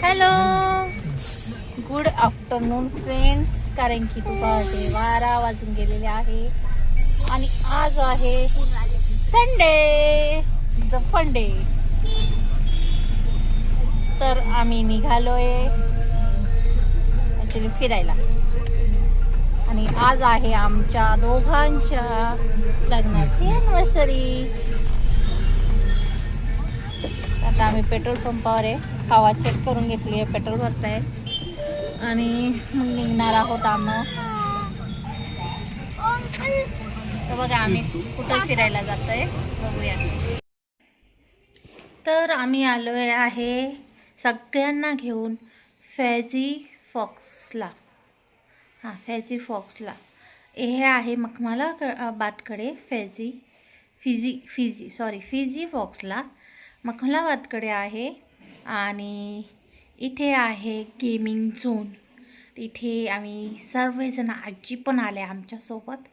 Hello, good afternoon friends. कारण की दुपारचे 12 वाजून गेलेले आहे आणि आज आहे संडे, द फंडे. तर आम्ही निघालोय ॲक्च्युली फिरायला आणि आज आहे आमच्या दोघांच्या लग्नाची ॲनिव्हर्सरी. आता आम्ही पेट्रोल पंपावर आहे, हवा चेक करून घेतली आहे, पेट्रोल भरत आहे आणि मग निघणार आहोत आम्ही. तर बघा आम्ही कुठं फिरायला जातो आहे, बघूया. तर आम्ही आलो आहे सगळ्यांना घेऊन फॅझी फॉक्सला. फॅझी फॉक्सला हे आहे मखमला बादकडे. फिजी फॉक्सला मखमलाबादकडे आहे आणि इथे आहे गेमिंग झोन. इथे आम्ही सर्वजण, आजी पण आले आमच्यासोबत,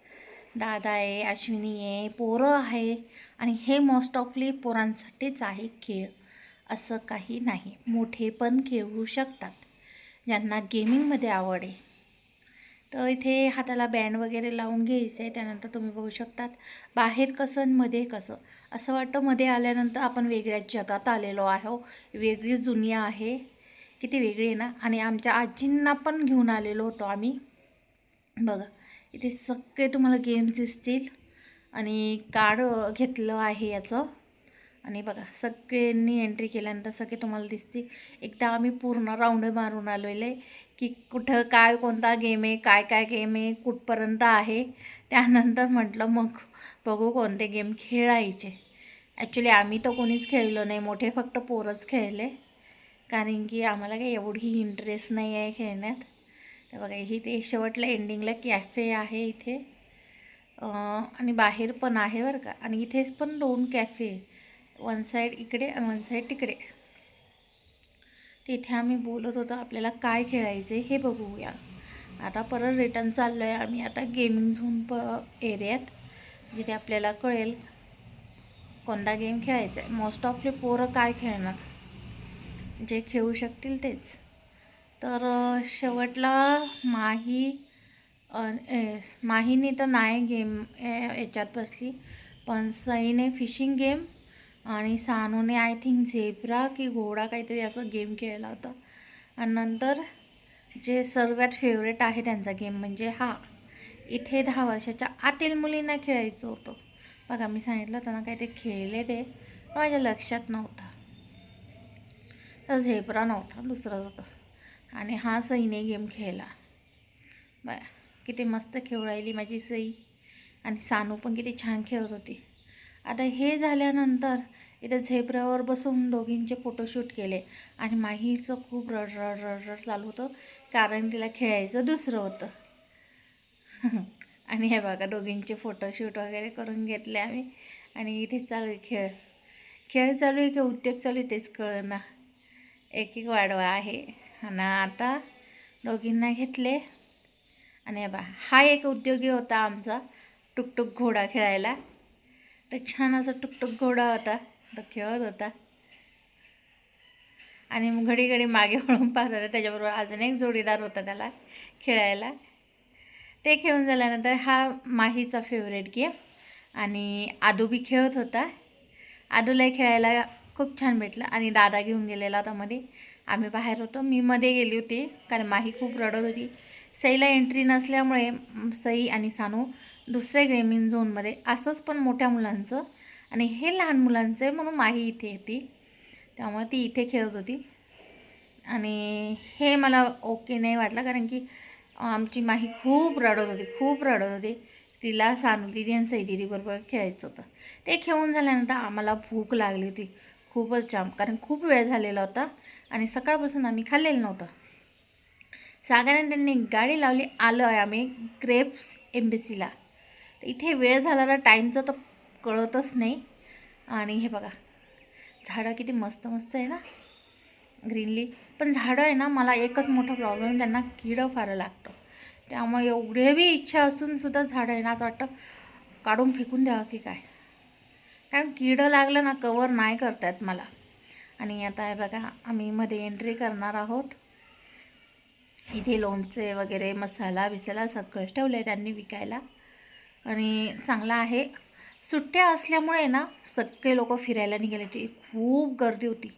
दादा आहे, अश्विनी आहे, पोरं आहे. आणि हे मोस्ट ऑफली पोरांसाठीच आहे खेळ, असं काही नाही, मोठे पण खेळू शकतात ज्यांना गेमिंगमध्ये आवड आहे. तर इथे हाताला बँड वगैरे लावून घ्यायचं आहे. त्यानंतर तुम्ही बघू शकतात बाहेर कसं आणि मध्ये कसं, असं वाटतं मध्ये आल्यानंतर आपण वेगळ्याच जगात आलेलो आहो, वेगळी दुनिया आहे, किती वेगळी आहे ना. आणि आमच्या आजींना पण घेऊन आलेलो होतो आम्ही. बघा इथे सगळे तुम्हाला गेम्स दिसतील आणि कार्ड घेतलं आहे याचं. आणि बघा सगळ्यांनी एंट्री केल्यानंतर सगळे तुम्हाला दिसतील. एकदा आम्ही पूर्ण राऊंड मारून आलेले की कुठं काय कोणता गेम आहे, काय गेम आहे, कुठपर्यंत आहे. त्यानंतर म्हटलं मग बघू कोणते गेम खेळायचे. ॲक्च्युली आम्ही तर कोणीच खेळलो नाही, मोठे फक्त पोरच खेळले, कारण की आम्हाला काही एवढी इंटरेस्ट नाही आहे खेळण्यात. तर बघा ही ते शेवटला एंडिंगला कॅफे आहे इथे आणि बाहेर पण आहे बरं का. आणि इथेच पण 2 कॅफे, वन साईड इकडे आणि वन साईड तिकडे. तिथे आम्ही बोलत होतो आपल्याला काय खेळायचं हे बघूया. आता परत रिटर्न चाललो आहे आम्ही आता गेमिंग झोन एरियात, जिथे आपल्याला कळेल कोणता गेम खेळायचा आहे. मोस्ट ऑफली पोरं काय खेळणार, जे खेळू शकतील तेच. तर शेवटला माहीने तर नाही गेम याच्यात बसली, पण सईने फिशिंग गेम आणि सानूने आय थिंक झेब्रा की घोडा काहीतरी असं गेम खेळला होता. आणि नंतर जे सर्वात फेवरेट आहे त्यांचा गेम म्हणजे इथे 10 वर्षाच्या आतील मुलींना खेळायचं होतं. बघा मी सांगितलं त्यांना काय ते खेळले, ते माझ्या लक्षात नव्हतं. तर झेब्रा नव्हता, दुसरंच होतं. आणि सईने गेम खेळला. बघा किती मस्त खेळू राहिली माझी सई, आणि सानू पण किती छान खेळत होती. आता हे झाल्यानंतर इथं झेब्रावर बसून दोघींचे फोटोशूट केले आणि माहीचं खूप रड चालू होतं, कारण तिला खेळायचं दुसरं होतं. आणि हे बघा दोघींचे फोटोशूट वगैरे करून घेतले आम्ही. आणि इथे चालू आहे खेळ चालू आहे की उद्योग चालू आहे तेच कळना. एक वाढवा आहे. आणि आता दोघींना घेतले. आणि हे बघा एक उद्योगी होता आमचा, टुकटुक घोडा खेळायला. तर छान असा टुकटुक घोडा होता, तो खेळत होता. आणि मग घडी मागे वळून पाहत होता. त्याच्याबरोबर अजून एक जोडीदार होता त्याला खेळायला. ते खेळून झाल्यानंतर माहीचा फेवरेट गेम. आणि आदू बी खेळत होता. आदूलाही खेळायला खूप छान भेटलं आणि दादा घेऊन गेलेला होता मध्ये. आम्ही बाहेर होतो, मी मध्ये गेली होती कारण माही खूप रडत होती. सईला एंट्री नसल्यामुळे सई आणि सानू दुसऱ्या गेमिंग झोनमध्ये, असंच पण मोठ्या मुलांचं आणि हे लहान मुलांचं आहे म्हणून माही इथे येते, त्यामुळे ती इथे खेळत होती. आणि हे मला ओके नाही वाटलं, कारण की आमची माही खूप रडत होती. तिला सानू दिदी आणि सई दिदी बरोबर खेळायचं होतं. ते खेळून झाल्यानंतर आम्हाला भूक लागली होती खूपच जाम, कारण खूप वेळ झालेला होता आणि सकाळपासून आम्ही खाल्लेलं नव्हतं. सागराने त्यांनी गाडी लावली, आलो आहे आम्ही ग्रेप्स एम्बेसीला. इथे वेळ झालेला टाईमचं तर कळतच नाही. आणि हे बघा झाडं किती मस्त आहे ना, ग्रीनली. पण झाडं आहे ना, मला एकच मोठा प्रॉब्लेम, त्यांना किडं फार लागतं. त्यामुळे एवढे बी इच्छा असूनसुद्धा झाडं आहे ना असं वाटतं काढून फेकून द्यावं की काय, कारण किडं लागलं ना कवर नाही करतात मला. आणि आता हे बघा आम्ही मध्ये एंट्री करणार आहोत. इथे लोणचे वगैरे मसाला बिसाला सगळं ठेवलं आहे त्यांनी विकायला आणि चांगला आहे. सुट्ट्या असल्यामुळे ना सगळे लोक फिरायला निघाले होते, खूप गर्दी होती.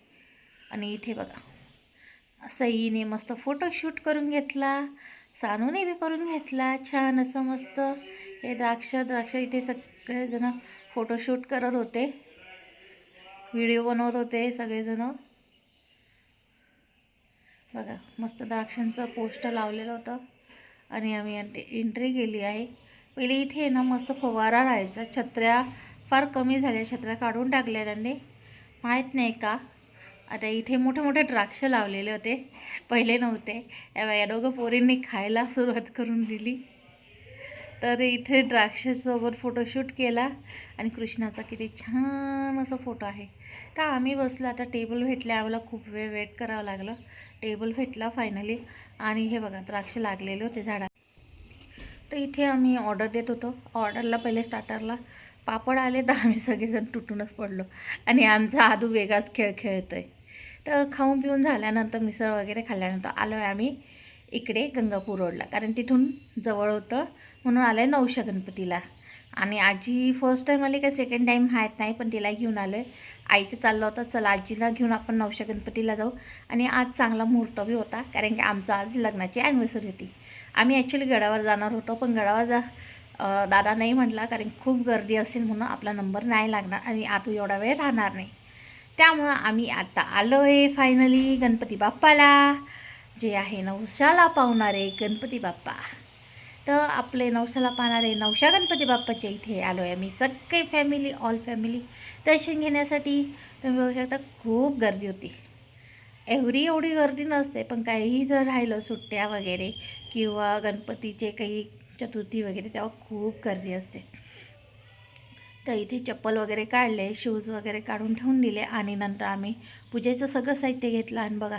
आणि इथे बघा सईने मस्त फोटोशूट करून घेतला, सानूने बी करून घेतला छान असं मस्त. हे द्राक्ष इथे सगळेजण फोटोशूट करत होते, व्हिडिओ बनवत होते सगळेजण. बघा मस्त द्राक्षांचं पोस्टर लावलेलं होतं आणि आम्ही एंट्री केली आहे. पहिले इथे ना मस्त फवारा राहायचा, छत्र्या फार कमी झाल्या, छत्र्या काढून टाकल्या त्यांनी, माहीत नाही का. आता इथे मोठे मोठे द्राक्ष लावलेले होते, पहिले नव्हते. या दोघं पोरींनी खायला सुरुवात करून दिली. तर इथे द्राक्षासोबत फोटोशूट केला आणि कृष्णाचा किती छान असा फोटो आहे. तर आम्ही बसलो, आता टेबल भेटले, आम्हाला खूप वेळ वेट करावं लागलं. टेबल भेटला फायनली. आणि हे बघा द्राक्ष लागलेले होते झाडात. तर इथे आम्ही ऑर्डर देत होतो. ऑर्डरला पहिले स्टार्टरला पापड आले तर आम्ही सगळेजण तुटूनच पडलो आणि आमचा आदू वेगळाच खेळ खेळतो आहे. तर खाऊन पिऊन झाल्यानंतर मिसळ वगैरे खाल्ल्यानंतर आलो आहे आम्ही इकडे गंगापूर रोडला, कारण तिथून जवळ होतं म्हणून आलं आहे नवशा गणपतीला. आणि आजी फर्स्ट टाईम आली का सेकंड टाईम माहीत नाही, पण तिला घेऊन आलो आहे. आईचं चाललं होतं चला आजीला घेऊन आपण नवशा गणपतीला जाऊ. आणि आज चांगला मुहूर्त बी होता, कारण की आमचं आज लग्नाची ॲनिव्हर्सरी होती. आम्ही ॲक्च्युली गडावर जाणार होतो, पण गडावर दादा नाही म्हटला, कारण खूप गर्दी असेल म्हणून आपला नंबर नाही लागणार आणि आतू एवढा वेळ राहणार नाही. त्यामुळं आम्ही आता आलो आहे फायनली गणपती बाप्पाला, जे आहे नवशाला पावणारे गणपती बाप्पा. तर आपले नवशाला पाहणारे नवशा गणपती बाप्पाच्या इथे आलो आहे आम्ही सगळे फॅमिली, ऑल फॅमिली दर्शन घेण्यासाठी. तुम्ही बघू शकता खूप गर्दी होती. एवढी गर्दी नसते, पण काहीही जर राहिलं सुट्ट्या वगैरे किंवा गणपतीचे काही चतुर्थी वगैरे तेव्हा खूप गर्दी असते. तर इथे चप्पल वगैरे काढले, शूज वगैरे काढून ठेवून दिले आणि नंतर आम्ही पूजेचं सगळं साहित्य घेतलं. आणि बघा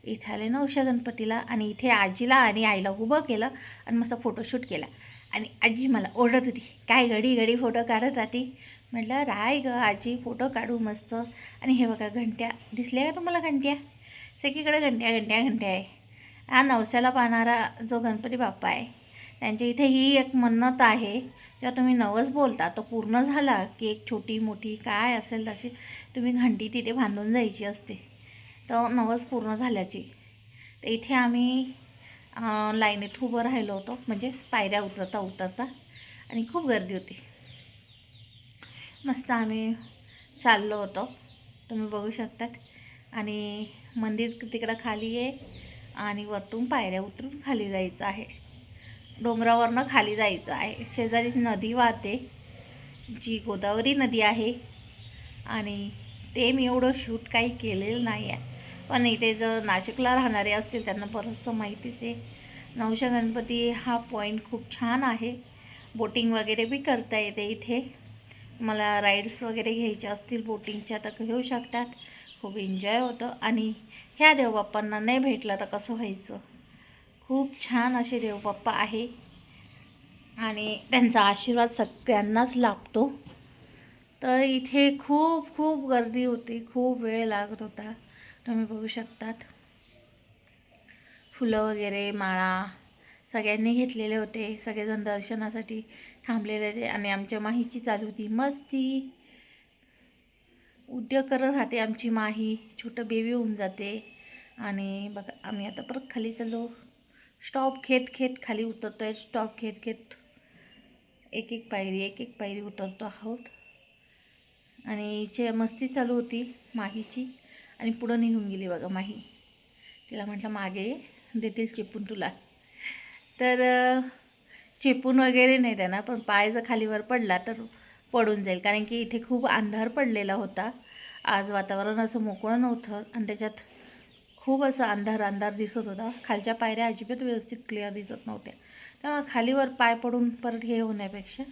इथे आले नवशा गणपतीला आणि इथे आजीला आणि आईला उभं केलं आणि मस्त फोटोशूट केला. आणि आजी मला ओरडत होती, काय घडी फोटो काढत राहती. म्हटलं राय ग आजी, फोटो काढू मस्त. आणि हे बघा घंट्या दिसल्या का तुम्हाला, घंट्या सगळीकडे घंट्या आहे. हा नवसाला पाहणारा जो गणपती बाप्पा आहे त्यांच्या इथे ही एक मन्नत आहे, जेव्हा तुम्ही नवस बोलता तो पूर्ण झाला की एक छोटी मोठी काय असेल तशी तुम्ही घंटी तिथे बांधून जायची असते, तर नवस पूर्ण झाल्याची. तर इथे आम्ही लाईनीत उभं राहिलो होतो, म्हणजे पायऱ्या उतरता आणि खूप गर्दी होती. मस्त आम्ही चाललो होतो, तुम्ही बघू शकतात. आणि मंदिर तिकडं खाली आहे आणि वरतून पायऱ्या उतरून खाली जायचं आहे, डोंगरावरनं खाली जायचं आहे. शेजारीच नदी वाहते, जी गोदावरी नदी आहे. आणि ते मी एवढं शूट काही केलेलं नाही आहे, पण इथे जर नाशिकला राहणारे असतील त्यांना बरंचसं माहितीच आहे. नवशा गणपती हा पॉईंट खूप छान आहे, बोटिंग वगैरे बी करता येते इथे. मला राईड्स वगैरे घ्यायच्या असतील बोटिंगच्या तर घेऊ शकतात, खूप एन्जॉय होतं. आणि ह्या देवबाप्पांना नाही भेटलं तर कसं व्हायचं, खूप छान असे देवबाप्पा आहे आणि त्यांचा आशीर्वाद सगळ्यांनाच लाभतो. तर इथे खूप गर्दी होती, खूप वेळ लागत होता, तुम्ही बघू शकतात. फुलं वगैरे माळा सगळ्यांनी घेतलेले होते, सगळेजण दर्शनासाठी थांबलेले होते. आणि आमच्या माहीची चालू होती मस्ती, उद्योग करत राहते आमची माही, छोटं बेबी होऊन जाते. आणि बघा आम्ही आता परत खाली चाललो, स्टॉप घेत खाली उतरतो आहे, स्टॉप घेत एक एक पायरी उतरतो आहोत. आणि हिची मस्ती चालू होती माहीची आणि पुढं निघून गेली बघा माही. तिला म्हटलं मागे देतील चेपून तुला, तर चेपून वगैरे नाही त्यांना, पण पाय जर खालीवर पडला तर पडून जाईल, कारण की इथे खूप अंधार पडलेला होता. आज वातावरण असं मोकळं नव्हतं आणि त्याच्यात खूप असं अंधार दिसत होता. खालच्या पायऱ्या अजिबात व्यवस्थित क्लिअर दिसत नव्हत्या, त्यामुळे खालीवर पाय पडून परत हे होण्यापेक्षा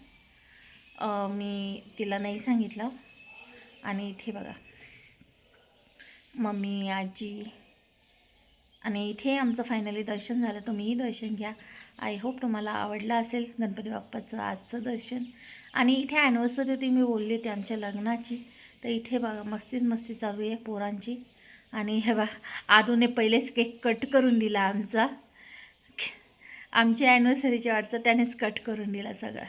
मी तिला नाही सांगितलं. आणि इथे बघा मम्मी आजी, आणि इथे आमचं फायनली दर्शन झालं. तुम्हीही दर्शन घ्या, आय होप तुम्हाला आवडलं असेल गणपती बाप्पाचं आजचं दर्शन. आणि इथे ॲनिव्हर्सरी होती, मी बोलली होती आमच्या लग्नाची, तर इथे बघा मस्ती चालू आहे पोरांची. आणि हे बघा आदूने पहिलेच केक कट करून दिला आमचा. आमची ॲनिव्हर्सरीची वाटचं त्यानेच कट करून दिला सगळा.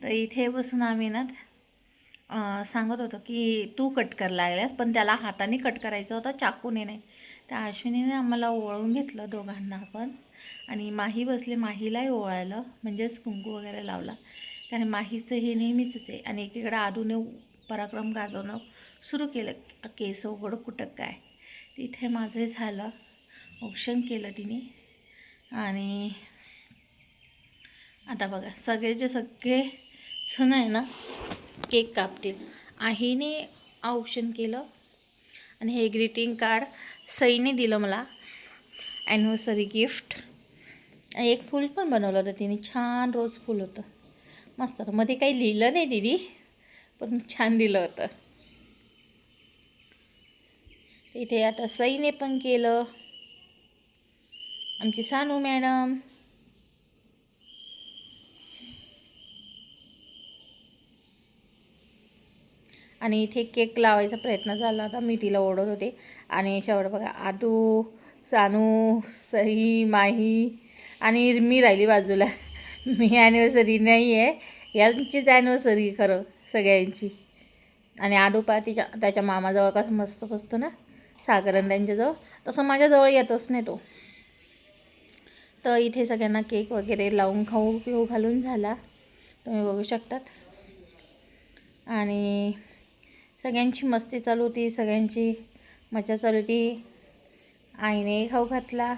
तर इथे बसून आम्ही ना सांगत होतो की तू कट कर लागल्यास, पण त्याला हाताने कट करायचं होतं, चाकूने नाही. त्या अश्विनीने आम्हाला ओवाळून घेतलं दोघांना पण. आणि माही बसले, माहीलाही ओवाळलं, म्हणजेच कुंकू वगैरे लावला. कारण माहीचं हे नेहमीच आहे. आणि एकीकडे आदूने पराक्रम गाजवणं सुरू केलं, केस उघड कुठं काय. तिथे माझं झालं, औक्षण केलं तिने. आणि आता बघा सगळेचे सगळे जण आहे ना केक कापतील. आईने औक्षण केलं. आणि हे ग्रीटिंग कार्ड सईने दिलं मला ॲनिव्हर्सरी गिफ्ट. एक फूल पण बनवलं होतं तिने, छान रोज फूल होतं मस्त. मध्ये काही लिहिलं नाही तिने, पण छान दिलं होतं. इथे आता सईने पण केलं, आमची सानू मॅडम. आणि इथे केक लावायचा प्रयत्न झाला होता, मी तिला ओढत होते. आणि शेवट बघा आदू, सानू, सई, माही आणि मी राहिली बाजूला. मी ॲनिव्हर्सरी नाही आहे, यांचीच ॲनिव्हर्सरी खरं सगळ्यांची. आणि आदू त्याच्या मामाजवळ कसं मस्त बसतो ना सागरन त्यांच्याजवळ, तसं माझ्याजवळ येतच नाही तो. तर इथे सगळ्यांना केक वगैरे लावून खाऊ पिऊ घालून झाला, तुम्ही बघू शकतात. आणि सगळ्यांची मस्ती चालू होती, सगळ्यांची मजा चालू होती. आईने खाऊ घातला,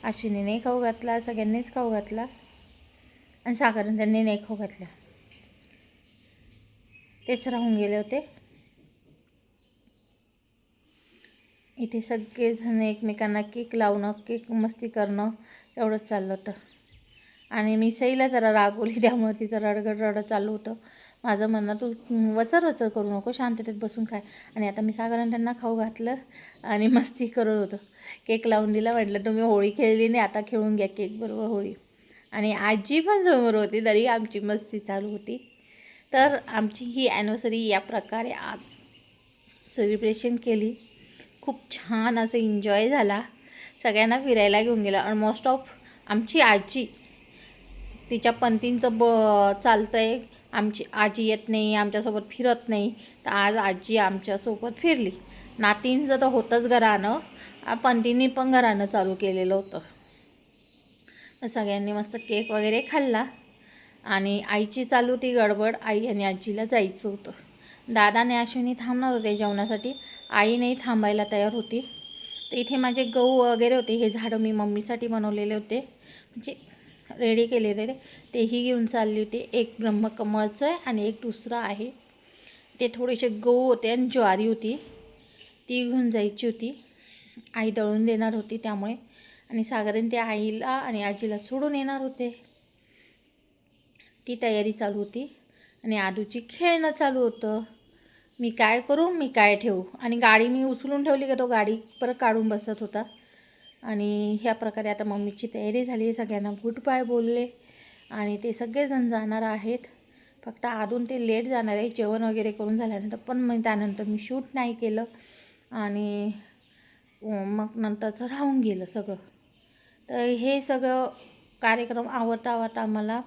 अश्विनीने खाऊ घातला, सगळ्यांनीच खाऊ घातला. आणि सागरन त्यांनी नाही खाऊ घातला, तेच राहून गेले होते. इथे सगळेजण एकमेकांना केक लावणं, केक मस्ती करणं एवढंच चाललं होतं. आणि मी सईला जरा रागवली, त्यामुळे तिचं रडत चालू होतं. माझं म्हणणं तू वचर करू नको, शांततेत बसून खाय. आणि आता मी सागरन त्यांना खाऊ घातलं आणि मस्ती करत होतो. केक लावून दिला, म्हटलं तुम्ही होळी खेळली नाही, आता खेळून घ्या केक बरोबर होळी. आणि आजी पण समोर होती, तरी आमची मस्ती चालू होती. तर आमची ही ॲनिव्हर्सरी या प्रकारे आज सेलिब्रेशन केली. खूप छान असं एन्जॉय झाला, सगळ्यांना फिरायला घेऊन गेलं. ऑलमोस्ट ऑफ आमची आजी तिच्या पंथींचं चालतं आहे, आमची आजी येत नाही, आमच्यासोबत फिरत नाही. तर आज आजी आमच्यासोबत फिरली. नातींचं तर होतंच घरानं, पंथींनी पण घरानं चालू केलेलं होतं. तर सगळ्यांनी मस्त केक वगैरे खाल्ला. आणि आईची चालू ती गडबड, आई आणि आजीला जायचं होतं. दादाने अश्विनी थांबणार होते जेवणासाठी, आई नाही थांबायला तयार होती. तर इथे माझे गहू वगैरे होते, हे झाडं मी मम्मीसाठी बनवलेले होते, म्हणजे रेडी केलेले, तेही घेऊन चालली होती. एक ब्रह्मकमळचं आहे आणि एक दुसरं आहे. ते थोडेसे गहू होते आणि ज्वारी होती, ती घेऊन जायची होती. आई दळून देणार होती त्यामुळे. आणि सागरन ते आईला आणि आजीला सोडून येणार होते, ती तयारी चालू होती. आणि आदूची खेळणं चालू होतं, मी काय करू मी काय ठेवू. आणि गाडी मी उचलून ठेवली का तो गाडी परत काढून बसत होता. आणि ह्या प्रकारे आता मम्मीची तयारी झाली, सगळ्यांना गुड बाय बोलले. आणि ते सगळेजण जाणार आहेत, फक्त आदून ते लेट जाणार आहे जेवण वगैरे करून झाल्यानंतर. पण मग त्यानंतर मी शूट नाही केलं आणि मग नंतरचं राहून गेलं सगळं. तर हे सगळं कार्यक्रम आवरता आम्हाला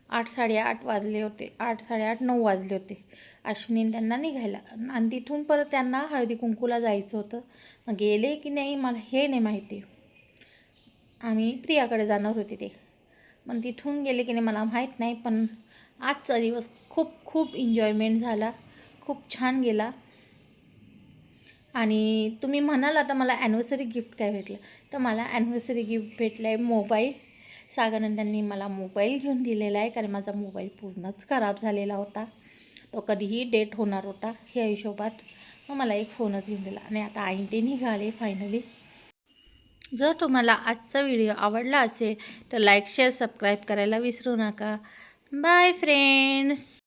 8 साडेआठ वाजले होते, 8 साडेआठ 9 वाजले होते अश्विनी त्यांना निघायला. आणि तिथून परत त्यांना हळदी कुंकूला जायचं होतं. मग गेले की नाही मला हे नाही माहिती, आम्ही प्रियाकडे जाणार होते ते, मग तिथून गेले की नाही मला माहीत नाही. पण आजचा दिवस खूप एन्जॉयमेंट झाला, खूप छान गेला. आणि तुम्ही म्हणाल आता मला ॲनिव्हर्सरी गिफ्ट काय भेटलं, तर मला ॲनिव्हर्सरी गिफ्ट भेटलं आहे मोबाईल. सागरन त्यांनी मला मोबाईल घेऊन दिलेला आहे, कारण माझा मोबाईल पूर्णच खराब झालेला होता, तो कधीही डेट होणार होता ह्या हिशोबात. मग मला एक फोनच घेऊन दिला. आणि आता आईने निघाले फायनली. जर तुम्हाला आजचा व्हिडिओ आवडला असेल तर लाईक शेअर सबस्क्राईब करायला विसरू नका. Bye friends.